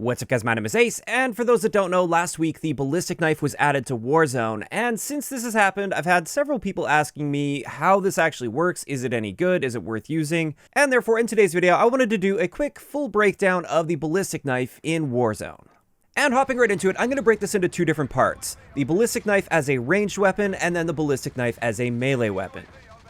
What's up guys, my name is Ace, and for those that don't know, last week the Ballistic Knife was added to Warzone, and since this has happened, I've had several people asking me how this actually works, is it any good, is it worth using, and therefore in today's video I wanted to do a quick full breakdown of the Ballistic Knife in Warzone. And hopping right into it, I'm going to break this into two different parts, the Ballistic Knife as a ranged weapon, and then the Ballistic Knife as a melee weapon.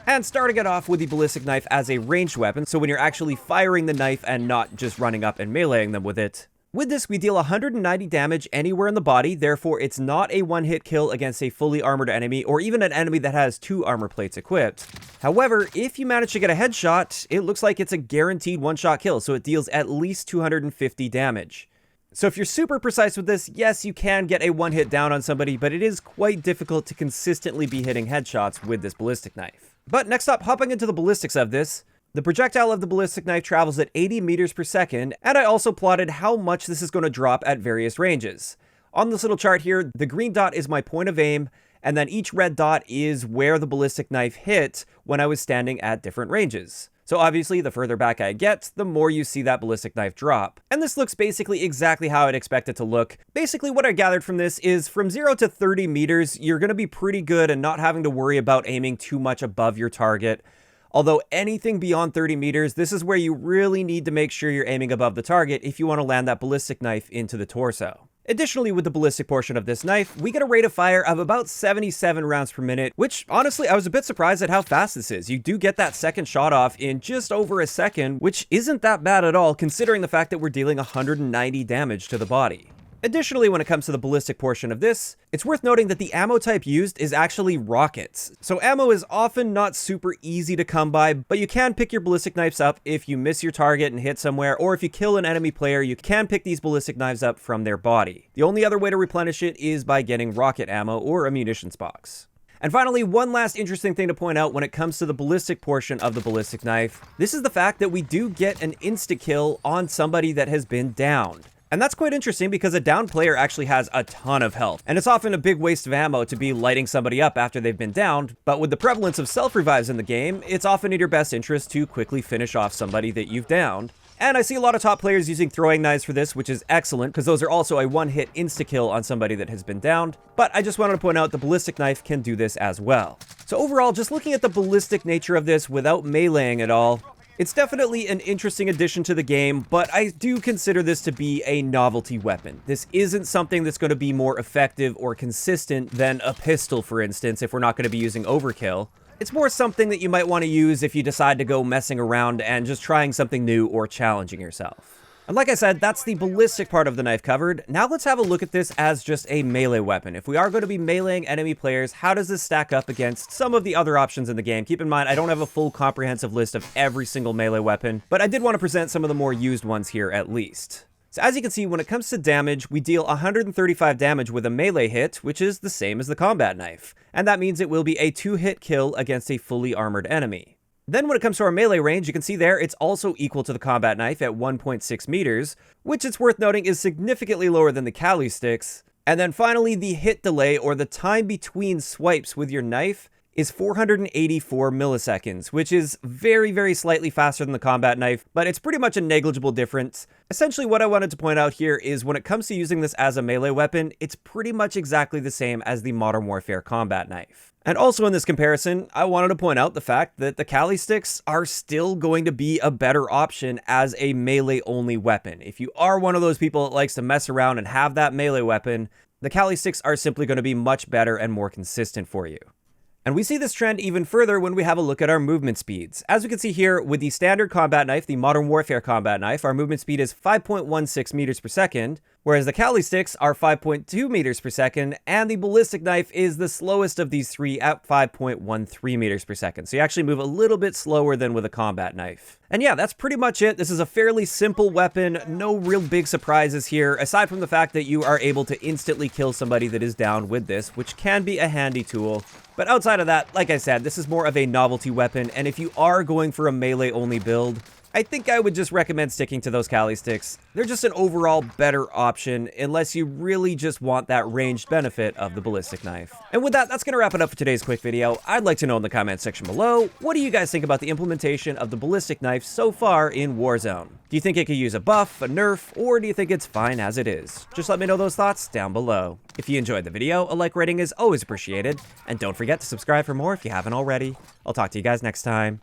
And starting it off with the Ballistic Knife as a ranged weapon, so when you're actually firing the knife and not just running up and meleeing them with it. With this, we deal 190 damage anywhere in the body, therefore it's not a one-hit kill against a fully armored enemy, or even an enemy that has 2 armor plates equipped. However, if you manage to get a headshot, it looks like it's a guaranteed one-shot kill, so it deals at least 250 damage. So if you're super precise with this, yes, you can get a one-hit down on somebody, but it is quite difficult to consistently be hitting headshots with this Ballistic Knife. But next up, hopping into the ballistics of this, the projectile of the Ballistic Knife travels at 80 meters per second, and I also plotted how much this is going to drop at various ranges. On this little chart here, the green dot is my point of aim, and then each red dot is where the Ballistic Knife hit when I was standing at different ranges. So obviously, the further back I get, the more you see that Ballistic Knife drop. And this looks basically exactly how I'd expect it to look. Basically, what I gathered from this is from 0 to 30 meters, you're going to be pretty good and not having to worry about aiming too much above your target. Although anything beyond 30 meters, this is where you really need to make sure you're aiming above the target if you want to land that Ballistic Knife into the torso. Additionally, with the ballistic portion of this knife, we get a rate of fire of about 77 rounds per minute, which honestly, I was a bit surprised at how fast this is. You do get that second shot off in just over a second, which isn't that bad at all considering the fact that we're dealing 190 damage to the body. Additionally, when it comes to the ballistic portion of this, it's worth noting that the ammo type used is actually rockets. So ammo is often not super easy to come by, but you can pick your ballistic knives up if you miss your target and hit somewhere, or if you kill an enemy player, you can pick these ballistic knives up from their body. The only other way to replenish it is by getting rocket ammo or a munitions box. And finally, one last interesting thing to point out when it comes to the ballistic portion of the Ballistic Knife, this is the fact that we do get an insta-kill on somebody that has been downed. And that's quite interesting because a downed player actually has a ton of health, and it's often a big waste of ammo to be lighting somebody up after they've been downed, but with the prevalence of self-revives in the game, it's often in your best interest to quickly finish off somebody that you've downed. And I see a lot of top players using throwing knives for this, which is excellent, because those are also a one-hit insta-kill on somebody that has been downed, but I just wanted to point out the Ballistic Knife can do this as well. So overall, just looking at the ballistic nature of this without meleeing at all, it's definitely an interesting addition to the game, but I do consider this to be a novelty weapon. This isn't something that's going to be more effective or consistent than a pistol, for instance, if we're not going to be using overkill. It's more something that you might want to use if you decide to go messing around and just trying something new or challenging yourself. And like I said, that's the ballistic part of the knife covered. Now let's have a look at this as just a melee weapon. If we are going to be meleeing enemy players, how does this stack up against some of the other options in the game? Keep in mind, I don't have a full comprehensive list of every single melee weapon, but I did want to present some of the more used ones here at least. So as you can see, when it comes to damage, we deal 135 damage with a melee hit, which is the same as the combat knife. And that means it will be a 2-hit kill against a fully armored enemy. Then when it comes to our melee range, you can see there it's also equal to the combat knife at 1.6 meters, which it's worth noting is significantly lower than the Ballistics. And then finally, the hit delay, or the time between swipes with your knife, is 484 milliseconds, which is very slightly faster than the combat knife, but it's pretty much a negligible difference. Essentially, what I wanted to point out here is when it comes to using this as a melee weapon, it's pretty much exactly the same as the Modern Warfare combat knife. And also in this comparison, I wanted to point out the fact that the Ballistics are still going to be a better option as a melee-only weapon. If you are one of those people that likes to mess around and have that melee weapon, the Ballistics are simply going to be much better and more consistent for you. And we see this trend even further when we have a look at our movement speeds. As we can see here, with the standard combat knife, the Modern Warfare combat knife, our movement speed is 5.16 meters per second, whereas the Ballistics are 5.2 meters per second, and the Ballistic Knife is the slowest of these three at 5.13 meters per second. So you actually move a little bit slower than with a combat knife. And yeah, that's pretty much it. This is a fairly simple weapon, no real big surprises here, aside from the fact that you are able to instantly kill somebody that is down with this, which can be a handy tool. But outside of that, like I said, this is more of a novelty weapon, and if you are going for a melee-only build, I think I would just recommend sticking to those Kali sticks. They're just an overall better option unless you really just want that ranged benefit of the ballistic knife. And with that, that's going to wrap it up for today's quick video. I'd like to know in the comments section below, what do you guys think about the implementation of the ballistic knife so far in Warzone? Do you think it could use a buff, a nerf, or do you think it's fine as it is? Just let me know those thoughts down below. If you enjoyed the video, a like rating is always appreciated, and don't forget to subscribe for more if you haven't already. I'll talk to you guys next time.